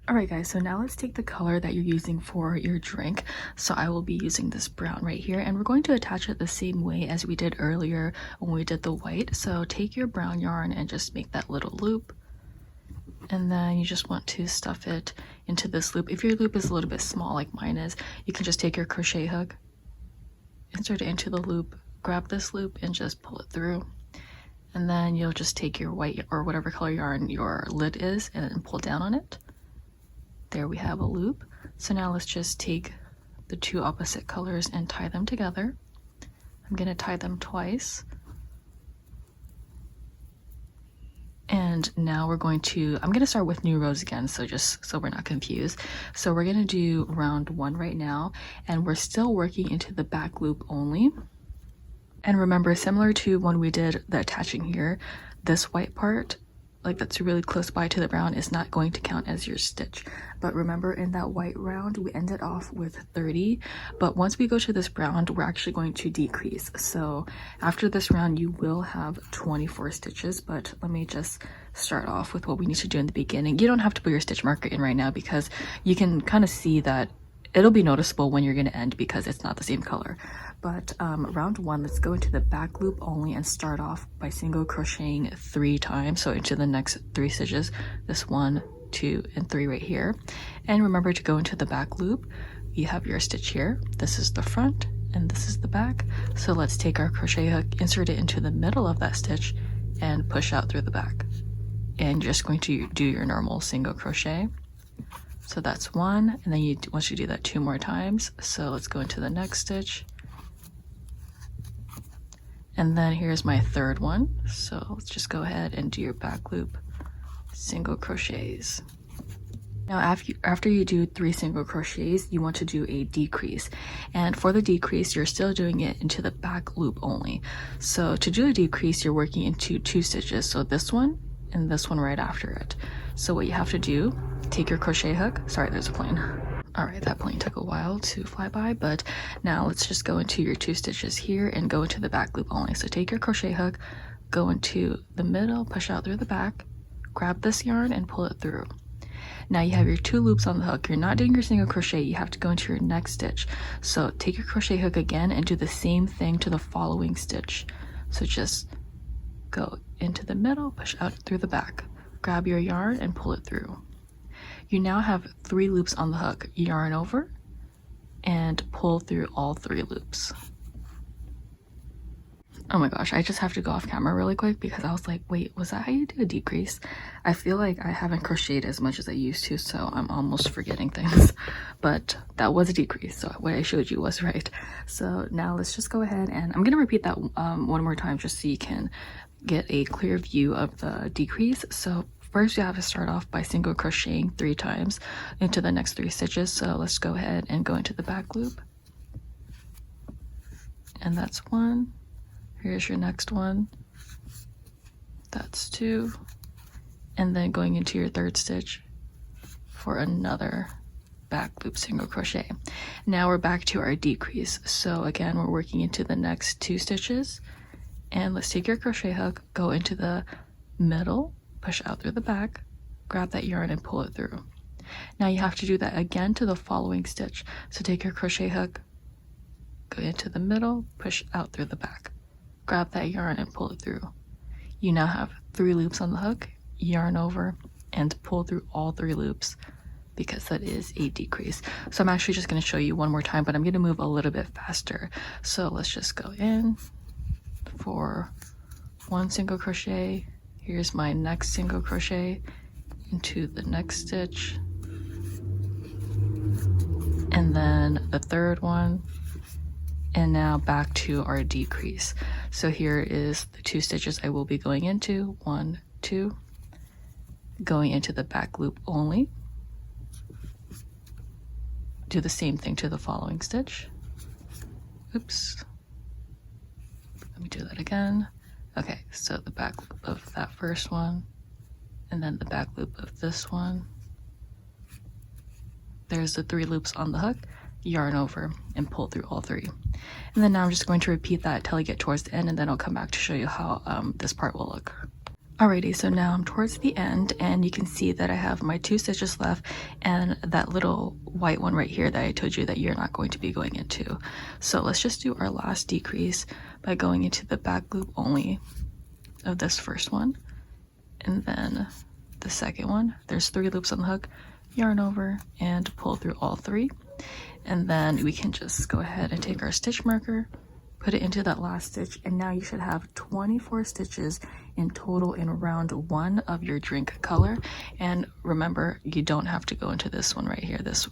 Alright guys, so now let's take the color that you're using for your drink. So I will be using this brown right here, and we're going to attach it the same way as we did earlier when we did the white. So take your brown yarn and just make that little loop, and then you just want to stuff it into this loop. If your loop is a little bit small like mine is, you can just take your crochet hook, insert it into the loop, grab this loop and just pull it through. And then you'll just take your white or whatever color yarn your lid is and pull down on it. There we have a loop. So now let's just take the two opposite colors and tie them together. I'm going to tie them twice. And now we're going to, I'm going to start with new rows again, so just so we're not confused. So we're going to do round 1 right now, and we're still working into the back loop only. And remember, similar to when we did the attaching here, this white part, like that's really close by to the brown, is not going to count as your stitch. But remember, in that white round we ended off with 30, but once we go to this brown we're actually going to decrease. So after this round you will have 24 stitches, but let me just start off with what we need to do in the beginning. You don't have to put your stitch marker in right now because you can kind of see that it'll be noticeable when you're going to end because it's not the same color. But round 1, let's go into the back loop only and start off by single crocheting 3 times, so into the next 3 stitches, this 1, 2 and 3 right here. And remember to go into the back loop. You have your stitch here, this is the front and this is the back. So let's take our crochet hook, insert it into the middle of that stitch and push out through the back. And you're just going to do your normal single crochet. So that's 1, and then you once you do that 2 more times. So let's go into the next stitch. And then here's my 3rd one. So let's just go ahead and do your back loop, single crochets. Now after you do 3 single crochets, you want to do a decrease. And for the decrease, you're still doing it into the back loop only. So to do a decrease, you're working into 2 stitches. So this one and this one right after it. So what you have to do, take your crochet hook. Sorry, there's a plane. Alright, that plane took a while to fly by, but now let's just go into your 2 stitches here and go into the back loop only. So take your crochet hook, go into the middle, push out through the back, grab this yarn and pull it through. Now you have your 2 loops on the hook. You're not doing your single crochet, you have to go into your next stitch. So take your crochet hook again and do the same thing to the following stitch. So just go into the middle, push out through the back, grab your yarn and pull it through. You now have 3 loops on the hook. Yarn over and pull through all 3 loops. Oh my gosh, I just have to go off camera really quick because I was like, wait, was that how you do a decrease? I feel like I haven't crocheted as much as I used to, so I'm almost forgetting things. But that was a decrease, so what I showed you was right. So now let's just go ahead and I'm gonna repeat that one more time just so you can get a clear view of the decrease. So first you have to start off by single crocheting 3 times into the next 3 stitches. So let's go ahead and go into the back loop. And that's 1. Here's your next one. That's 2. And then going into your 3rd stitch for another back loop single crochet. Now we're back to our decrease. So again, we're working into the next 2 stitches. And let's take your crochet hook, go into the middle, push out through the back, grab that yarn and pull it through. Now you have to do that again to the following stitch. So take your crochet hook, go into the middle, push out through the back, grab that yarn and pull it through. You now have 3 loops on the hook, yarn over and pull through all 3 loops because that is a decrease. So I'm actually just going to show you one more time, but I'm going to move a little bit faster. So let's just go in for 1 single crochet. Here's my next single crochet into the next stitch, and then the 3rd one, and now back to our decrease. So here is the 2 stitches I will be going into, 1, 2, going into the back loop only, do the same thing to the following stitch. Oops, let me do that again. Okay, so the back loop of that first one, and then the back loop of this one. There's the 3 loops on the hook, yarn over, and pull through all 3. And then now I'm just going to repeat that till I get towards the end, and then I'll come back to show you how this part will look. Alrighty, so now I'm towards the end and you can see that I have my 2 stitches left and that little white one right here that I told you that you're not going to be going into. So let's just do our last decrease by going into the back loop only of this first one. And then the second one, there's 3 loops on the hook, yarn over and pull through all 3. And then we can just go ahead and take our stitch marker, put it into that last stitch, and now you should have 24 stitches in total in round 1 of your drink color. And remember, you don't have to go into this one right here, this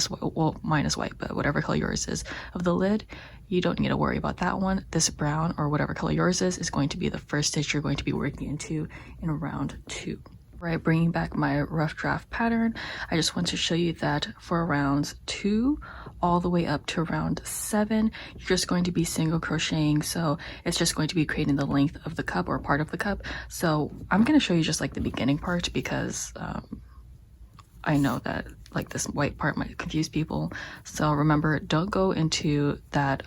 well, mine is white, but whatever color yours is of the lid, you don't need to worry about that one. This brown or whatever color yours is going to be the first stitch you're going to be working into in round 2. Right, bringing back my rough draft pattern, I just want to show you that for rounds 2 all the way up to round 7, you're just going to be single crocheting. So it's just going to be creating the length of the cup or part of the cup. So I'm going to show you just like the beginning part because I know that like this white part might confuse people. So remember, don't go into that.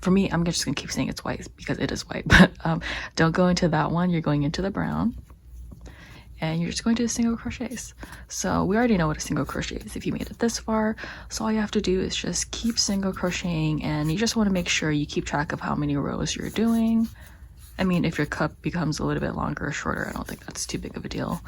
For me, I'm just gonna keep saying it's white because it is white, but don't go into that one. You're going into the brown. And you're just going to do single crochets. So we already know what a single crochet is if you made it this far. So all you have to do is just keep single crocheting, and you just want to make sure you keep track of how many rows you're doing. I mean, if your cup becomes a little bit longer or shorter, I don't think that's too big of a deal.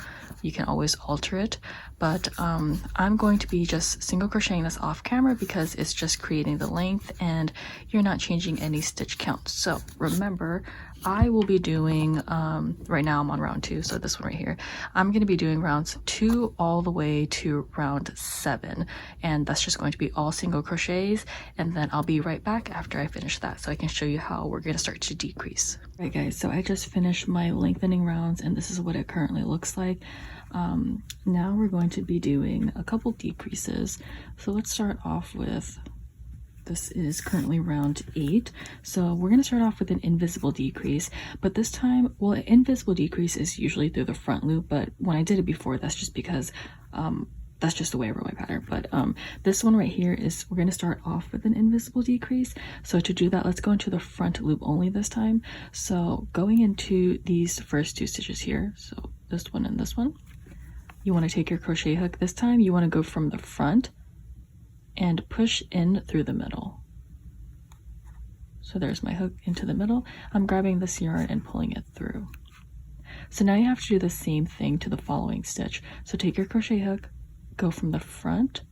You can always alter it, but I'm going to be just single crocheting this off camera because it's just creating the length and you're not changing any stitch count. So remember, I will be doing, right now I'm on round 2, so this one right here, I'm going to be doing rounds 2 all the way to round 7, and that's just going to be all single crochets, and then I'll be right back after I finish that so I can show you how we're going to start to decrease. Right guys, so I just finished my lengthening rounds and this is what it currently looks like. Now we're going to be doing a couple decreases. So let's start off with, this is currently round 8. So we're going to start off with an invisible decrease, but this time, well, an invisible decrease is usually through the front loop, but when I did it before, that's just because that's just the way I wrote my pattern. But this one right here is, we're going to start off with an invisible decrease. So to do that, let's go into the front loop only this time. So going into these first 2 stitches here, so this one and this one, you want to take your crochet hook. This time you want to go from the front and push in through the middle. So there's my hook into the middle. I'm grabbing this yarn and pulling it through. So now you have to do the same thing to the following stitch. So take your crochet hook, go from the front,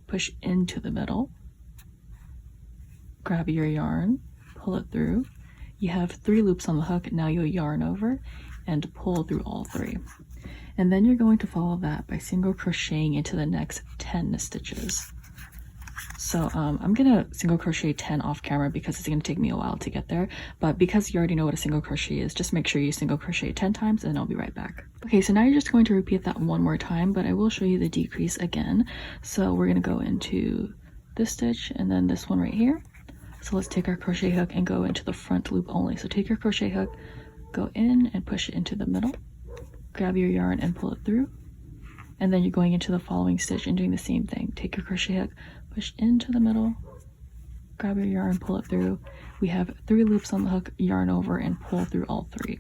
push into the middle, grab your yarn, pull it through. You have 3 loops on the hook. Now you'll yarn over and pull through all 3. And then you're going to follow that by single crocheting into the next 10 stitches. So I'm gonna single crochet 10 off camera because it's gonna take me a while to get there, but because you already know what a single crochet is, just make sure you single crochet 10 times and I'll be right back. Okay, so now you're just going to repeat that one more time, but I will show you the decrease again. So we're gonna go into this stitch and then this one right here. So let's take our crochet hook and go into the front loop only. So take your crochet hook, go in and push it into the middle, grab your yarn and pull it through, and then you're going into the following stitch and doing the same thing. Take your crochet hook, push into the middle, grab your yarn, pull it through. We have 3 loops on the hook, yarn over and pull through all 3.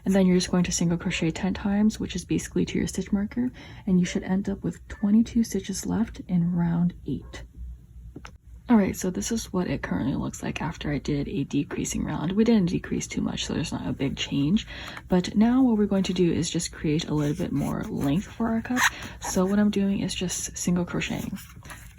And then you're just going to single crochet 10 times, which is basically to your stitch marker, and you should end up with 22 stitches left in round 8. Alright, so this is what it currently looks like after I did a decreasing round. We didn't decrease too much, so there's not a big change. But now what we're going to do is just create a little bit more length for our cup. So what I'm doing is just single crocheting.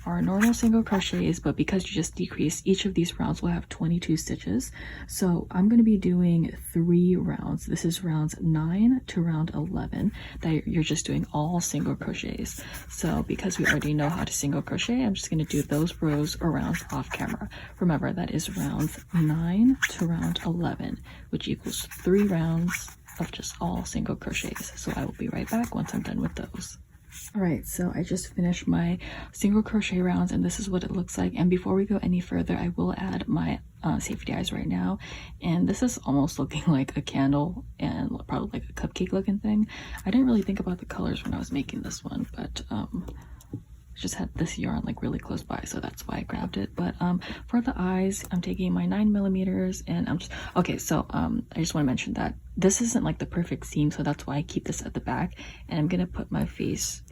Our normal single crochets, but because you just decreased, each of these rounds will have 22 stitches. So I'm going to be doing 3 rounds. This is rounds 9 to round 11 that you're just doing all single crochets. So because we already know how to single crochet, I'm just going to do those rows or rounds off camera. Remember, that is rounds 9 to round 11, which equals 3 rounds of just all single crochets. So I will be right back once I'm done with those. Alright, so I just finished my single crochet rounds and this is what it looks like. And before we go any further, I will add my safety eyes right now. And this is almost looking like a candle and probably like a cupcake looking thing. I didn't really think about the colors when I was making this one, but just had this yarn like really close by, so that's why I grabbed it. But for the eyes, I'm taking my 9mm, and I'm just okay. So I just want to mention that this isn't like the perfect seam, so that's why I keep this at the back. And I'm gonna put my face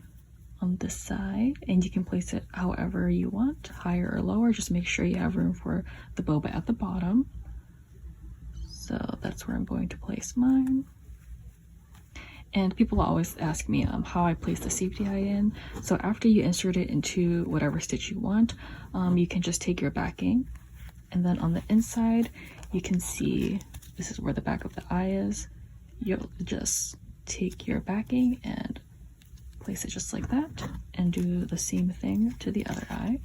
on this side, and you can place it however you want, higher or lower. Just make sure you have room for the boba at the bottom. So that's where I'm going to place mine. And people always ask me how I place the safety eye in. So after you insert it into whatever stitch you want, you can just take your backing, and then on the inside you can see this is where the back of the eye is. You'll just take your backing and place it just like that, and do the same thing to the other eye.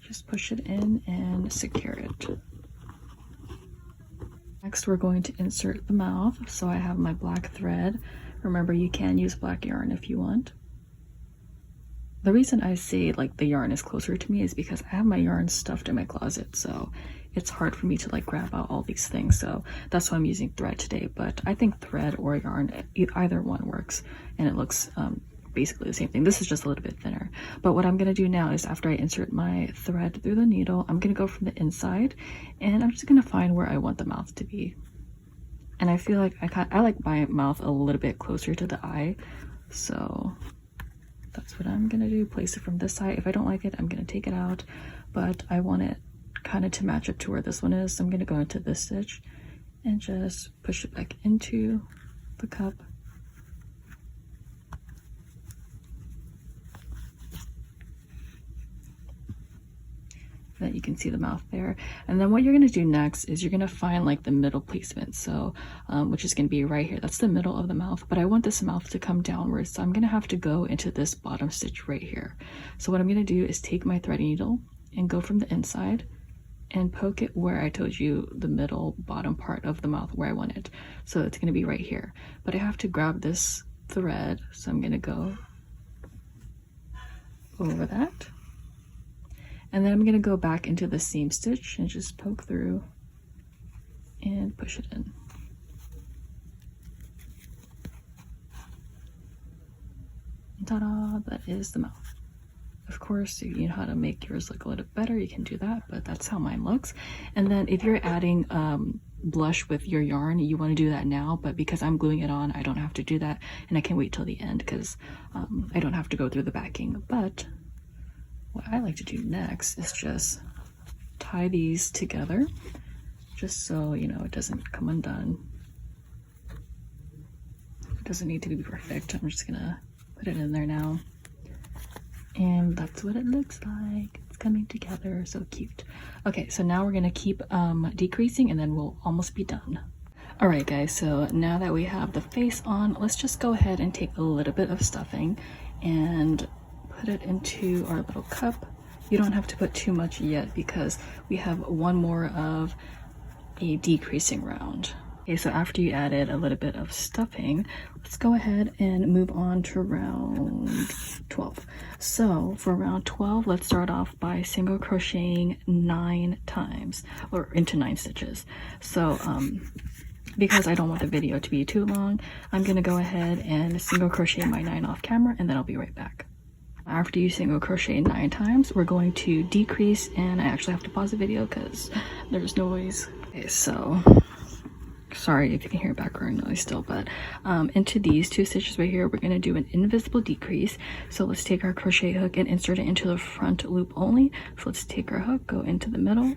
Just push it in and secure it. Next, we're going to insert the mouth. So I have my black thread. Remember, you can use black yarn if you want. The reason I say like the yarn is closer to me is because I have my yarn stuffed in my closet, so it's hard for me to like grab out all these things. So that's why I'm using thread today. But I think thread or yarn, either one works, and it looks basically the same thing. This is just a little bit thinner. But what I'm going to do now is, after I insert my thread through the needle, I'm going to go from the inside, and I'm just going to find where I want the mouth to be. And I feel like I like my mouth a little bit closer to the eye, so that's what I'm going to do. Place it from this side. If I don't like it, I'm going to take it out, but I want it kind of to match up to where this one is. So I'm going to go into this stitch and just push it back into the cup. That you can see the mouth there. And then what you're going to do next is you're going to find like the middle placement, so which is going to be right here. That's the middle of the mouth, but I want this mouth to come downwards, so I'm going to have to go into this bottom stitch right here. So what I'm going to do is take my thread needle and go from the inside and poke it where I told you, the middle bottom part of the mouth where I want it. So it's going to be right here, but I have to grab this thread, so I'm going to go over that. And then I'm going to go back into the seam stitch and just poke through and push it in. Ta-da! That is the mouth. Of course, if you know how to make yours look a little better, you can do that, but that's how mine looks. And then if you're adding blush with your yarn, you want to do that now, but because I'm gluing it on, I don't have to do that, and I can wait till the end because I don't have to go through the backing. But what I like to do next is just tie these together, just so you know it doesn't come undone. It doesn't need to be perfect. I'm just gonna put it in there now, and that's what it looks like. It's coming together, so cute. Okay, so now we're gonna keep decreasing, and then we'll almost be done. All right, guys, so now that we have the face on, let's just go ahead and take a little bit of stuffing and put it into our little cup. You don't have to put too much yet because we have one more of a decreasing round. Okay, so after you added a little bit of stuffing, let's go ahead and move on to round 12. So for round 12, let's start off by single crocheting 9 times, or into 9 stitches. So because I don't want the video to be too long, I'm gonna go ahead and single crochet my 9 off camera, and then I'll be right back. After you single crochet 9 times, we're going to decrease, and I actually have to pause the video because there's noise. Okay, so sorry if you can hear background noise still, but into these 2 stitches right here, we're going to do an invisible decrease. So let's take our crochet hook and insert it into the front loop only. So let's take our hook, go into the middle,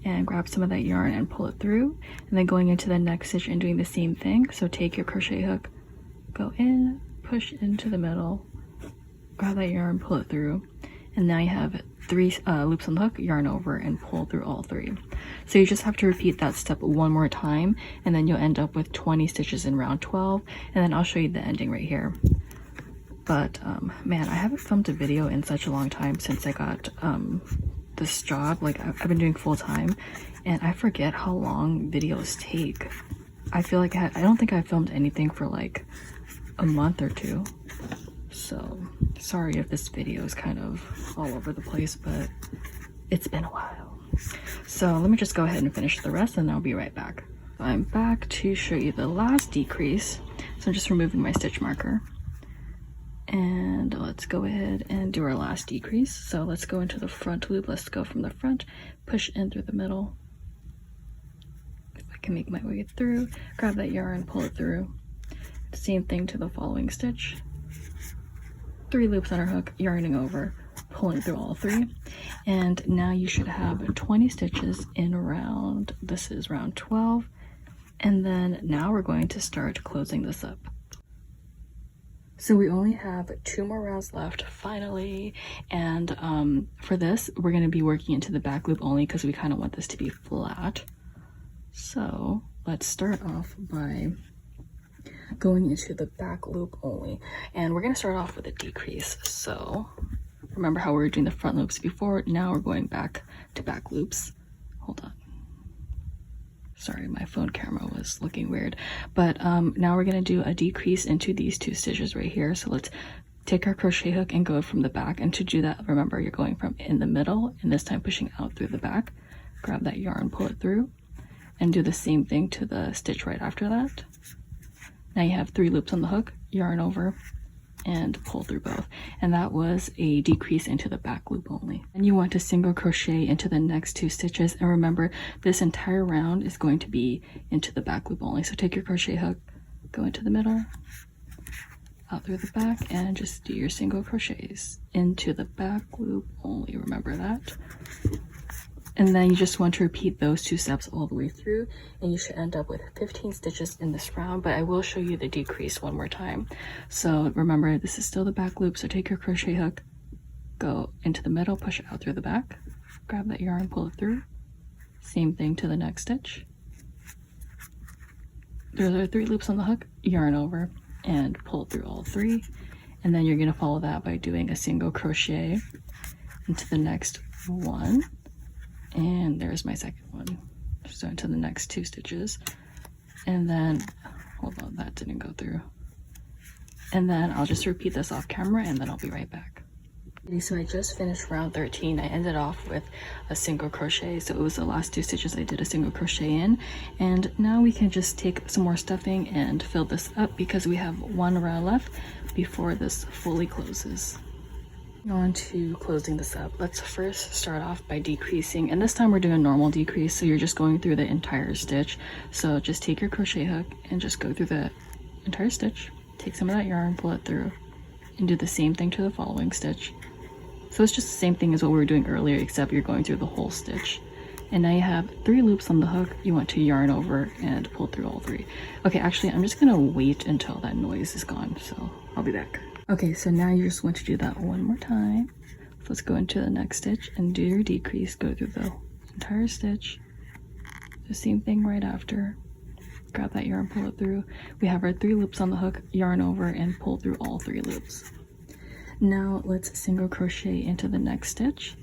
and grab some of that yarn and pull it through, and then going into the next stitch and doing the same thing. So take your crochet hook, go in, push into the middle, grab that yarn, pull it through, and now you have 3 loops on the hook, yarn over, and pull through all 3. So you just have to repeat that step one more time, and then you'll end up with 20 stitches in round 12, and then I'll show you the ending right here. But man, I haven't filmed a video in such a long time since I got this job. Like, I've been doing full-time, and I forget how long videos take. I feel like I don't think I filmed anything for like a month or 2. So sorry if this video is kind of all over the place, but it's been a while. So let me just go ahead and finish the rest, and I'll be right back. I'm back to show you the last decrease. So I'm just removing my stitch marker. And let's go ahead and do our last decrease. So let's go into the front loop. Let's go from the front, push in through the middle. If I can make my way through, grab that yarn, pull it through. Same thing to the following stitch. 3 loops on our hook, yarning over, pulling through all 3. And now you should have 20 stitches in round, this is round 12. And then now we're going to start closing this up. So we only have 2 more rounds left, finally. And for this, we're going to be working into the back loop only because we kind of want this to be flat. So let's start off by going into the back loop only. And we're going to start off with a decrease. So remember how we were doing the front loops before? Now we're going back to back loops. Hold on. Sorry, my phone camera was looking weird. But now we're going to do a decrease into these 2 stitches right here. So let's take our crochet hook and go from the back. And to do that, remember, you're going from in the middle and this time pushing out through the back. Grab that yarn, pull it through, and do the same thing to the stitch right after that. Now you have 3 loops on the hook, yarn over, and pull through both. And that was a decrease into the back loop only. And you want to single crochet into the next 2 stitches. And remember, this entire round is going to be into the back loop only. So take your crochet hook, go into the middle, out through the back, and just do your single crochets into the back loop only. Remember that. And then you just want to repeat those 2 steps all the way through, and you should end up with 15 stitches in this round, but I will show you the decrease one more time. So remember, this is still the back loop, so take your crochet hook, go into the middle, push it out through the back, grab that yarn, pull it through. Same thing to the next stitch. There are 3 loops on the hook, yarn over, and pull through all 3. And then you're going to follow that by doing a single crochet into the next one. And there's my second one. So into the next 2 stitches. And then, hold on, that didn't go through. And then I'll just repeat this off camera and then I'll be right back. Okay, so I just finished round 13. I ended off with a single crochet. So it was the last 2 stitches I did a single crochet in. And now we can just take some more stuffing and fill this up because we have 1 round left before this fully closes. On to closing this up. Let's first start off by decreasing, and this time we're doing a normal decrease, so you're just going through the entire stitch. So just take your crochet hook and just go through the entire stitch, take some of that yarn, pull it through, and do the same thing to the following stitch. So it's just the same thing as what we were doing earlier, except you're going through the whole stitch. And now you have 3 loops on the hook. You want to yarn over and pull through all 3. Okay, actually I'm just gonna wait until that noise is gone, so I'll be back. Okay, so now you just want to do that one more time. So let's go into the next stitch and do your decrease. Go through the entire stitch. The same thing right after. Grab that yarn, pull it through. We have our 3 loops on the hook, yarn over, and pull through all 3 loops. Now let's single crochet into the next stitch.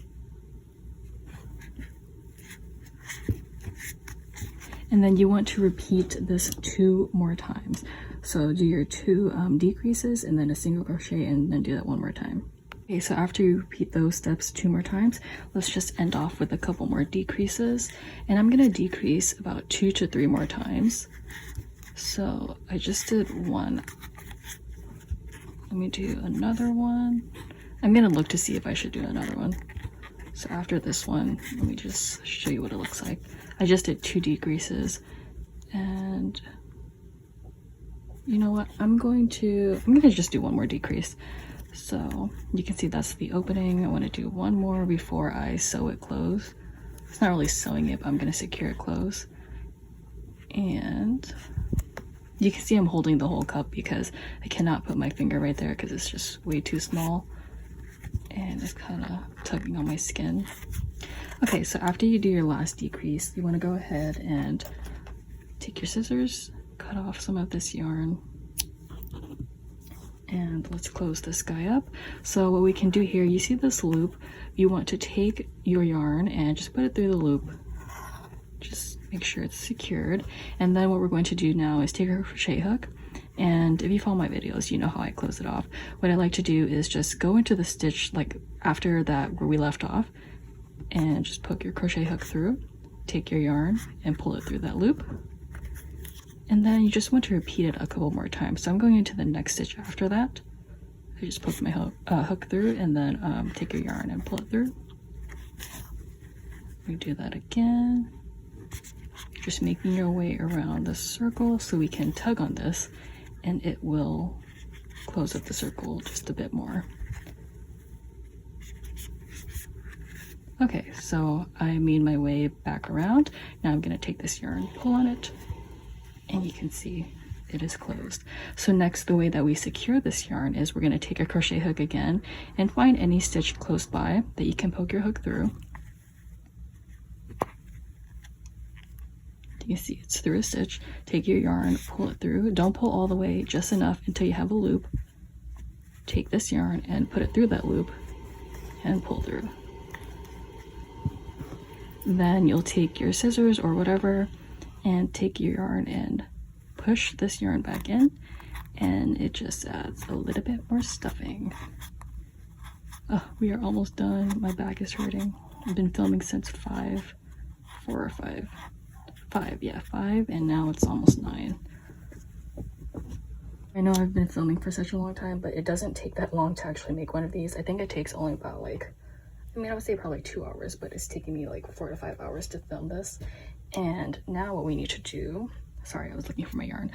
And then you want to repeat this 2 more times. So do your 2 decreases and then a single crochet and then do that 1 more time. Okay, so after you repeat those steps 2 more times, let's just end off with a couple more decreases. And I'm gonna decrease about 2 to 3 more times. So I just did 1. Let me do another one. I'm gonna look to see if I should do another one. So after this one, let me just show you what it looks like. I just did 2 decreases, and you know what, I'm gonna just do 1 more decrease. So you can see that's the opening. I want to do 1 more before I sew it close. It's not really sewing it, but I'm gonna secure it close. And you can see I'm holding the whole cup because I cannot put my finger right there because it's just way too small and it's kind of tugging on my skin. Okay, so after you do your last decrease, you want to go ahead and take your scissors, cut off some of this yarn, and let's close this guy up. So what we can do here, you see this loop, you want to take your yarn and just put it through the loop. Just make sure it's secured. And then what we're going to do now is take our crochet hook, and if you follow my videos, you know how I close it off. What I like to do is just go into the stitch like after that where we left off, and just poke your crochet hook through, take your yarn and pull it through that loop, And then you just want to repeat it a couple more times. So I'm going into the next stitch after that. I just poke my hook through, and then take your yarn and pull it through. We do that again. Just making your way around the circle so we can tug on this and it will close up the circle just a bit more. Okay, so I made my way back around. Now I'm going to take this yarn, pull on it, and you can see it is closed. So next, the way that we secure this yarn is we're going to take a crochet hook again and find any stitch close by that you can poke your hook through. You see it's through a stitch. Take your yarn, pull it through. Don't pull all the way, just enough until you have a loop. Take this yarn and put it through that loop and pull through. Then you'll take your scissors or whatever and take your yarn and push this yarn back in, and it just adds a little bit more stuffing. Oh, we are almost done. My back is hurting. I've been filming since 5, and now it's almost 9. I know I've been filming for such a long time, but it doesn't take that long to actually make one of these. I think it takes only about like, I mean, I would say probably 2 hours, but it's taking me like 4 to 5 hours to film this. And now what we need to do, sorry, I was looking for my yarn.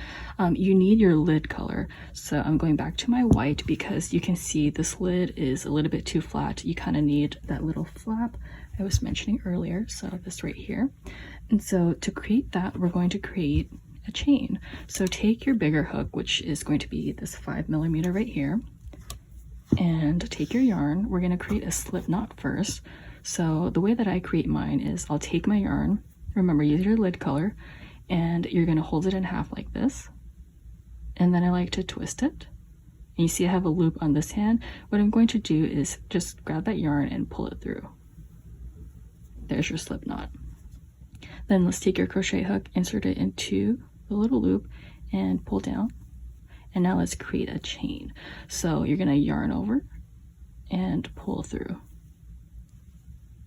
You need your lid color. So I'm going back to my white because you can see this lid is a little bit too flat. You kind of need that little flap I was mentioning earlier. So this right here. And so to create that, we're going to create a chain. So take your bigger hook, which is going to be this 5mm right here, and take your yarn. We're going to create a slip knot first. So the way that I create mine is I'll take my yarn, remember use your lid color, and you're going to hold it in half like this, and then I like to twist it. And you see I have a loop on this hand. What I'm going to do is just grab that yarn and pull it through. There's your slip knot. Then let's take your crochet hook, insert it into the little loop and pull down. And now let's create a chain. So you're going to yarn over and pull through.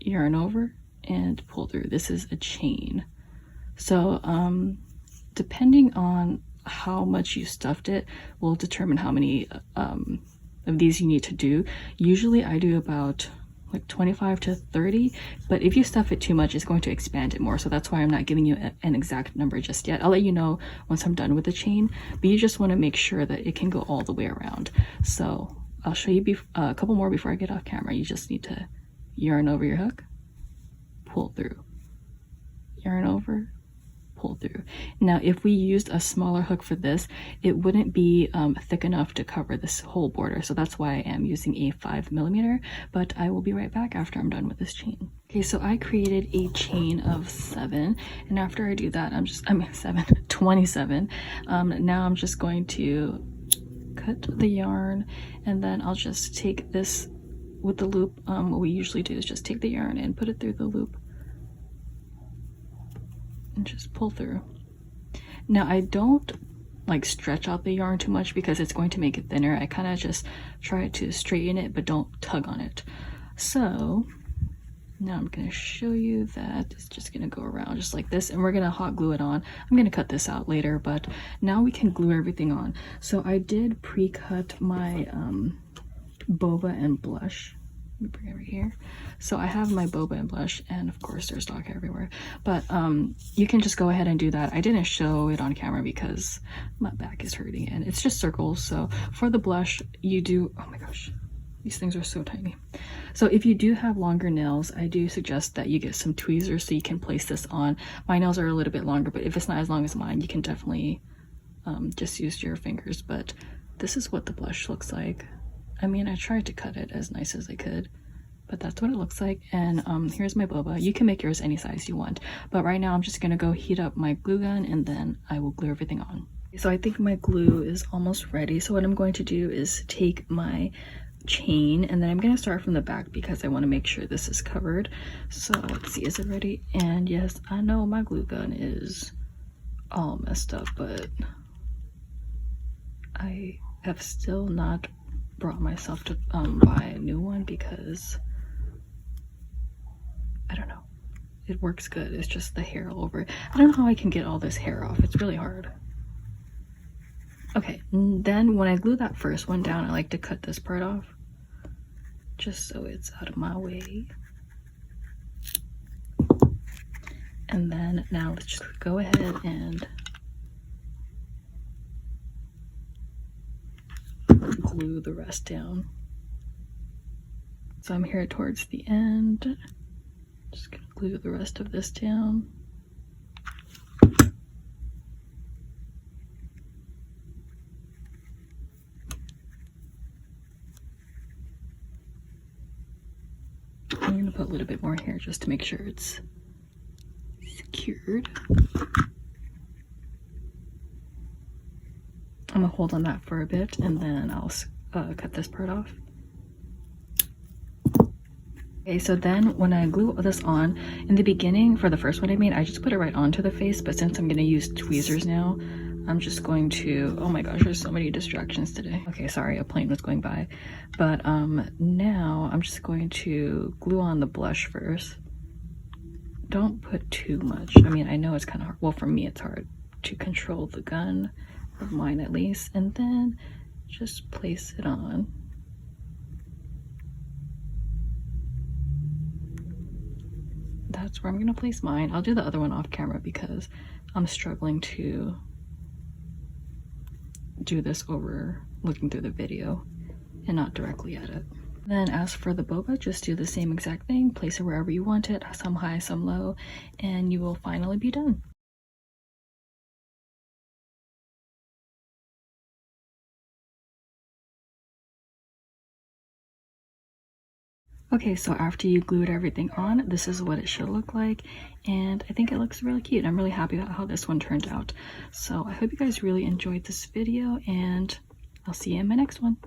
Yarn over and pull through. This is a chain. So depending on how much you stuffed it will determine how many of these you need to do. Usually I do about like 25 to 30, but if you stuff it too much, it's going to expand it more. So that's why I'm not giving you an exact number just yet. I'll let you know once I'm done with the chain, but you just want to make sure that it can go all the way around. So I'll show you a couple more before I get off camera. You just need to yarn over your hook, pull through, yarn over, pull through. Now if we used a smaller hook for this, it wouldn't be thick enough to cover this whole border, so that's why I am using a 5mm, but I will be right back after I'm done with this chain. Okay, so I created a chain of 7, and after I do that, 27. Now I'm just going to cut the yarn, and then I'll just take this with the loop. What we usually do is just take the yarn and put it through the loop and just pull through. Now I don't like stretch out the yarn too much because it's going to make it thinner. I kind of just try to straighten it, but don't tug on it. So now I'm going to show you that it's just going to go around just like this, and we're going to hot glue it on. I'm going to cut this out later, but now we can glue everything on. So I did pre-cut my boba and blush. Let me bring it right here. So I have my boba and blush, and of course there's dog hair everywhere, but you can just go ahead and do that. I didn't show it on camera because my back is hurting, and it's just circles. So for the blush you do, oh my gosh, these things are so tiny. So if you do have longer nails, I do suggest that you get some tweezers so you can place this on. My nails are a little bit longer, but if it's not as long as mine, you can definitely just use your fingers. But this is what the blush looks like. I mean, I tried to cut it as nice as I could, but that's what it looks like. And here's my boba. You can make yours any size you want, but right now I'm just gonna go heat up my glue gun, and then I will glue everything on. So I think my glue is almost ready. So what I'm going to do is take my chain, and then I'm going to start from the back because I want to make sure this is covered. So let's see, is it ready? And yes, I know my glue gun is all messed up, but I have still not brought myself to buy a new one because I don't know, it works good. It's just the hair all over it. I don't know how I can get all this hair off. It's really hard. Okay, then when I glue that first one down, I like to cut this part off just so it's out of my way. And then now let's just go ahead and glue the rest down. So I'm here towards the end. Just gonna glue the rest of this down. I'm gonna put a little bit more here just to make sure it's secured. I'm gonna hold on that for a bit and then I'll cut this part off. Okay, so then when I glue this on, in the beginning, for the first one I made, I just put it right onto the face, but since I'm gonna use tweezers now, I'm just going to, oh my gosh, there's so many distractions today. Okay, sorry, a plane was going by. But now I'm just going to glue on the blush first. Don't put too much. I mean, I know it's kind of hard. Well, for me, it's hard to control the gun, of mine at least. And then just place it on. That's where I'm gonna place mine. I'll do the other one off camera because I'm struggling to do this over looking through the video and not directly at it. Then as for the boba, just do the same exact thing. Place it wherever you want it, some high, some low, and you will finally be done. Okay, so after you glued everything on, this is what it should look like, and I think it looks really cute. I'm really happy about how this one turned out. So I hope you guys really enjoyed this video, and I'll see you in my next one.